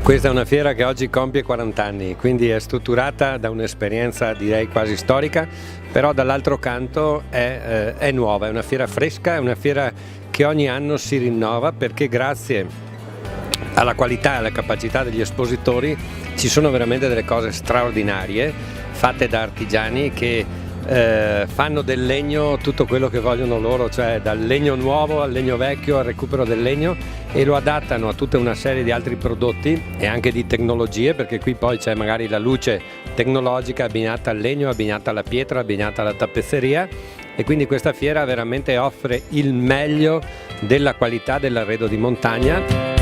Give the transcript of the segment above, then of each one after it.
Questa è una fiera che oggi compie 40 anni, quindi è strutturata da un'esperienza direi quasi storica, però dall'altro canto è nuova, è una fiera fresca, è una fiera che ogni anno si rinnova perché grazie alla qualità e alla capacità degli espositori ci sono veramente delle cose straordinarie fatte da artigiani che fanno del legno tutto quello che vogliono loro, cioè dal legno nuovo al legno vecchio al recupero del legno, e lo adattano a tutta una serie di altri prodotti e anche di tecnologie, perché qui poi c'è magari la luce tecnologica abbinata al legno, abbinata alla pietra, abbinata alla tappezzeria, e quindi questa fiera veramente offre il meglio della qualità dell'arredo di montagna.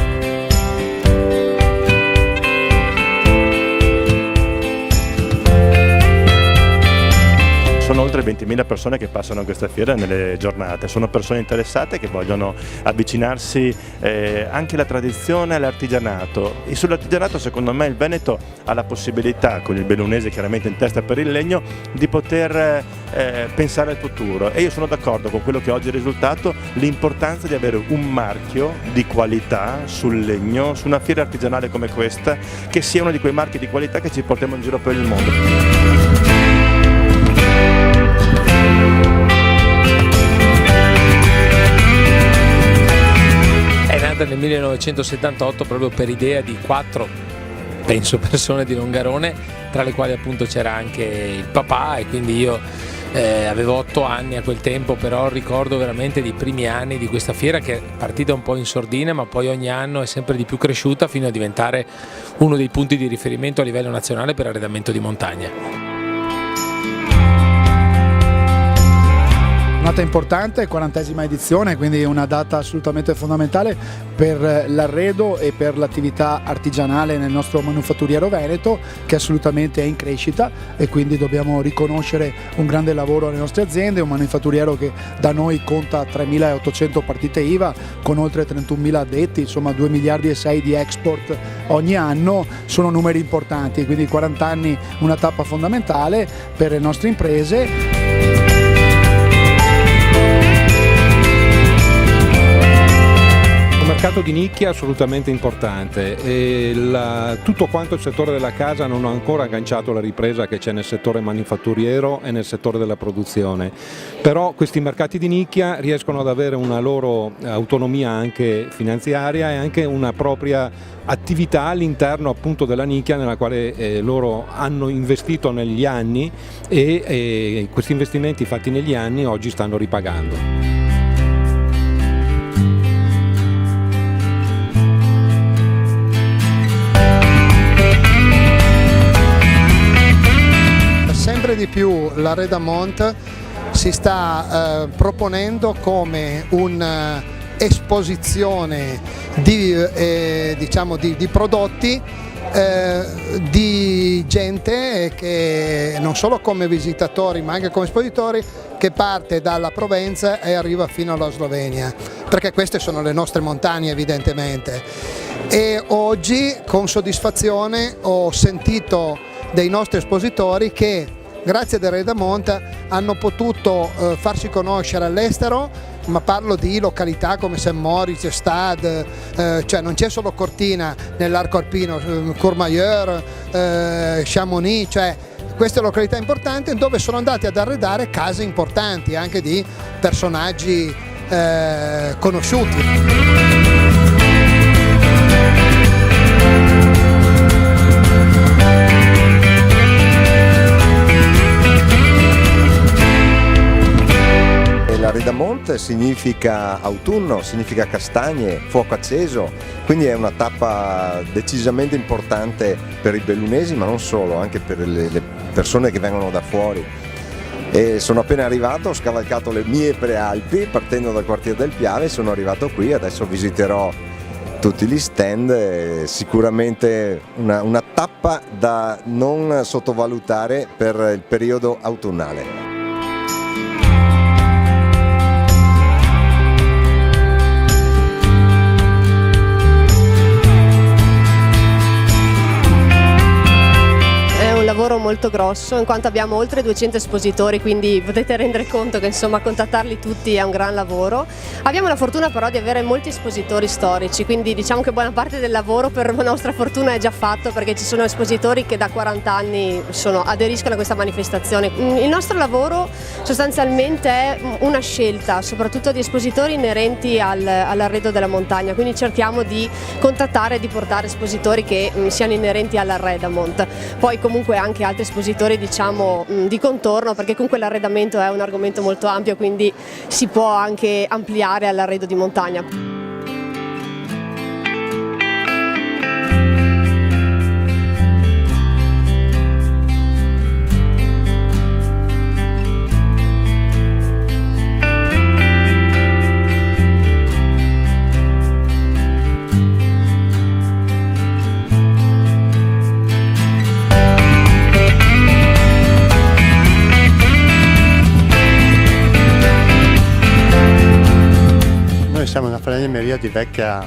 Sono oltre 20.000 persone che passano questa fiera nelle giornate, sono persone interessate che vogliono avvicinarsi anche alla tradizione e all'artigianato, e sull'artigianato secondo me il Veneto ha la possibilità, con il bellunese chiaramente in testa per il legno, di poter pensare al futuro, e io sono d'accordo con quello che oggi è il risultato, l'importanza di avere un marchio di qualità sul legno, su una fiera artigianale come questa, che sia uno di quei marchi di qualità che ci portiamo in giro per il mondo. Nel 1978 proprio per idea di 4 persone di Longarone, tra le quali appunto c'era anche il papà, e quindi io avevo 8 anni a quel tempo, però ricordo veramente i primi anni di questa fiera, che è partita un po' in sordina ma poi ogni anno è sempre di più cresciuta fino a diventare uno dei punti di riferimento a livello nazionale per arredamento di montagna. Data importante, 40ª edizione, quindi una data assolutamente fondamentale per l'arredo e per l'attività artigianale nel nostro manufatturiero veneto, che assolutamente è in crescita, e quindi dobbiamo riconoscere un grande lavoro alle nostre aziende, un manifatturiero che da noi conta 3.800 partite IVA con oltre 31.000 addetti, insomma 2,6 miliardi di export ogni anno, sono numeri importanti, quindi 40 anni una tappa fondamentale per le nostre imprese. Un mercato di nicchia assolutamente importante, e tutto quanto il settore della casa non ha ancora agganciato la ripresa che c'è nel settore manifatturiero e nel settore della produzione, però questi mercati di nicchia riescono ad avere una loro autonomia anche finanziaria e anche una propria attività all'interno appunto della nicchia nella quale loro hanno investito negli anni, e questi investimenti fatti negli anni oggi stanno ripagando. Sempre di più l'Arredamont si sta proponendo come un'esposizione di prodotti, di gente che non solo come visitatori ma anche come espositori, che parte dalla Provenza e arriva fino alla Slovenia, perché queste sono le nostre montagne evidentemente. E oggi con soddisfazione ho sentito dei nostri espositori che grazie ad Arredamont hanno potuto farsi conoscere all'estero, ma parlo di località come St. Moritz, Stade, cioè non c'è solo Cortina nell'arco alpino, Courmayeur, Chamonix, cioè queste località importanti dove sono andati ad arredare case importanti anche di personaggi conosciuti. L'Arredamont significa autunno, significa castagne, fuoco acceso, quindi è una tappa decisamente importante per i bellunesi, ma non solo, anche per le persone che vengono da fuori. E sono appena arrivato, ho scavalcato le mie prealpi partendo dal quartiere del Piave, sono arrivato qui, adesso visiterò tutti gli stand, sicuramente una tappa da non sottovalutare per il periodo autunnale. Lavoro molto grosso, in quanto abbiamo oltre 200 espositori, quindi potete rendere conto che insomma contattarli tutti è un gran lavoro. Abbiamo la fortuna però di avere molti espositori storici, quindi diciamo che buona parte del lavoro per nostra fortuna è già fatto, perché ci sono espositori che da 40 anni aderiscono a questa manifestazione. Il nostro lavoro sostanzialmente è una scelta soprattutto di espositori inerenti all'arredo della montagna, quindi cerchiamo di contattare e di portare espositori che siano inerenti all'arredamento. Poi comunque anche altri espositori diciamo di contorno, perché comunque l'arredamento è un argomento molto ampio, quindi si può anche ampliare all'arredo di montagna. Siamo una falegnameria di vecchia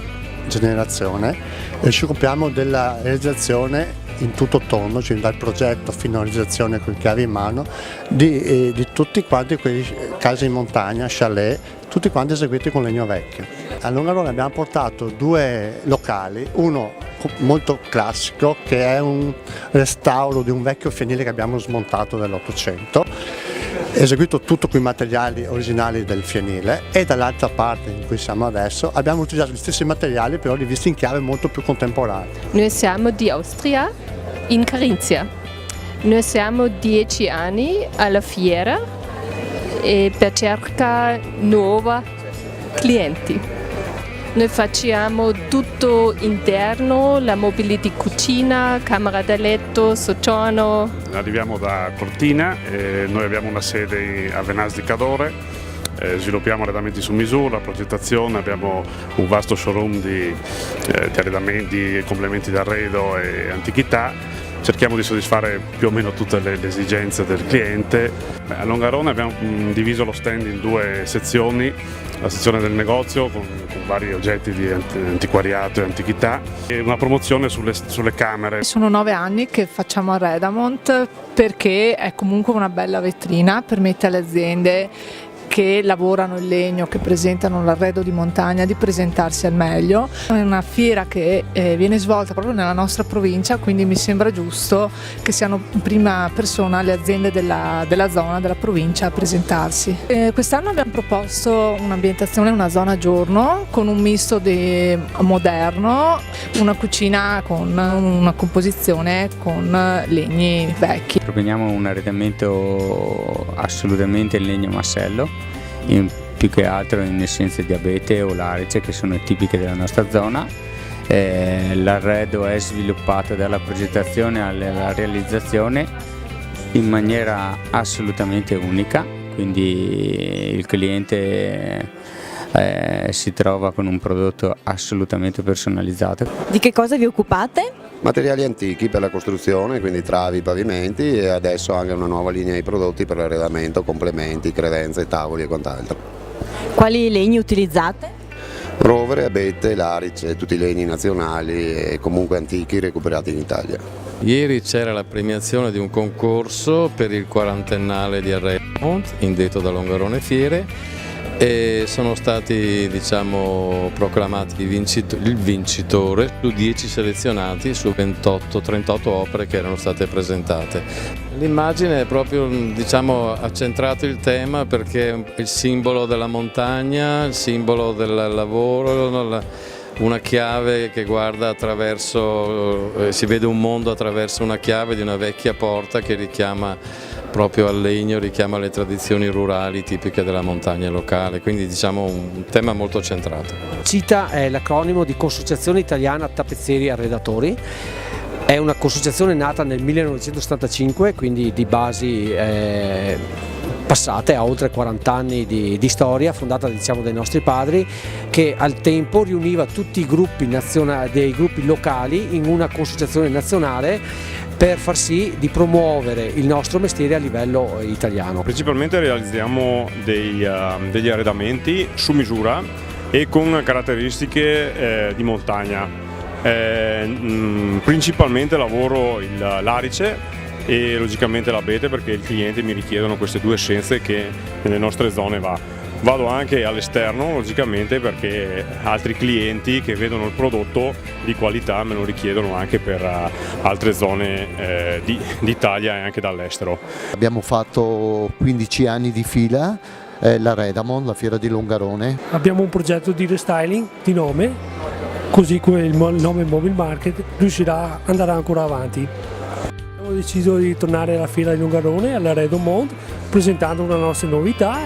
generazione e ci occupiamo della realizzazione in tutto tondo, cioè dal progetto fino alla realizzazione con chiavi in mano, di tutti quanti quei case in montagna, chalet, tutti quanti eseguiti con legno vecchio. A Longarone abbiamo portato 2 locali, uno molto classico che è un restauro di un vecchio fienile che abbiamo smontato nell'800, eseguito tutto con i materiali originali del fienile, e dall'altra parte in cui siamo adesso abbiamo utilizzato gli stessi materiali però rivisti in chiave molto più contemporanea. Noi siamo di Austria, in Carinzia. Noi siamo 10 anni alla fiera e per cerca nuovi clienti. Noi facciamo tutto interno, la mobili di cucina, camera da letto, soggiorno. Arriviamo da Cortina, noi abbiamo una sede a Venasio di Cadore, sviluppiamo arredamenti su misura, progettazione, abbiamo un vasto showroom di arredamenti, di complementi d'arredo e antichità. Cerchiamo di soddisfare più o meno tutte le esigenze del cliente. A Longarone abbiamo diviso lo stand in 2 sezioni, la sezione del negozio con vari oggetti di antiquariato e antichità e una promozione sulle camere. Sono 9 anni che facciamo Arredamont perché è comunque una bella vetrina, permette alle aziende che lavorano il legno, che presentano l'arredo di montagna, di presentarsi al meglio. È una fiera che viene svolta proprio nella nostra provincia, quindi mi sembra giusto che siano in prima persona le aziende della zona, della provincia a presentarsi. Quest'anno abbiamo proposto un'ambientazione, una zona giorno, con un misto di moderno, una cucina con una composizione con legni vecchi. Proponiamo un arredamento assolutamente in legno massello, più che altro in essenze di abete o larice, che sono tipiche della nostra zona. L'arredo è sviluppato dalla progettazione alla realizzazione in maniera assolutamente unica, quindi il cliente si trova con un prodotto assolutamente personalizzato. Di che cosa vi occupate? Materiali antichi per la costruzione, quindi travi, pavimenti, e adesso anche una nuova linea di prodotti per l'arredamento, complementi, credenze, tavoli e quant'altro. Quali legni utilizzate? Rovere, abete, larice, tutti i legni nazionali e comunque antichi recuperati in Italia. Ieri c'era la premiazione di un concorso per il 40ennale di Arredamont, indetto da Longarone Fiere, e sono stati proclamati il vincitore su 10 selezionati su 38 opere che erano state presentate. L'immagine è proprio ha centrato il tema perché è il simbolo della montagna, il simbolo del lavoro, una chiave che guarda attraverso, si vede un mondo attraverso una chiave di una vecchia porta che richiama proprio al legno, richiama le tradizioni rurali tipiche della montagna locale, quindi un tema molto centrato. CITA è l'acronimo di Consociazione Italiana Tappezzieri Arredatori. È una consociazione nata nel 1975, quindi di basi passate, a oltre 40 anni di storia, fondata dai nostri padri, che al tempo riuniva tutti i gruppi dei gruppi locali in una consociazione nazionale per far sì di promuovere il nostro mestiere a livello italiano. Principalmente realizziamo degli arredamenti su misura e con caratteristiche di montagna. Principalmente lavoro l'arice, e logicamente l'abete, perché i clienti mi richiedono queste due essenze che nelle nostre zone va. Vado anche all'esterno logicamente perché altri clienti che vedono il prodotto di qualità me lo richiedono anche per altre zone d'Italia e anche dall'estero. Abbiamo fatto 15 anni di fila la Redamond, la fiera di Longarone. Abbiamo un progetto di restyling di nome, così come il nome Mobile Market riuscirà ad andare ancora avanti. Abbiamo deciso di tornare alla fiera di Longarone, alla Redamond, presentando una nostra novità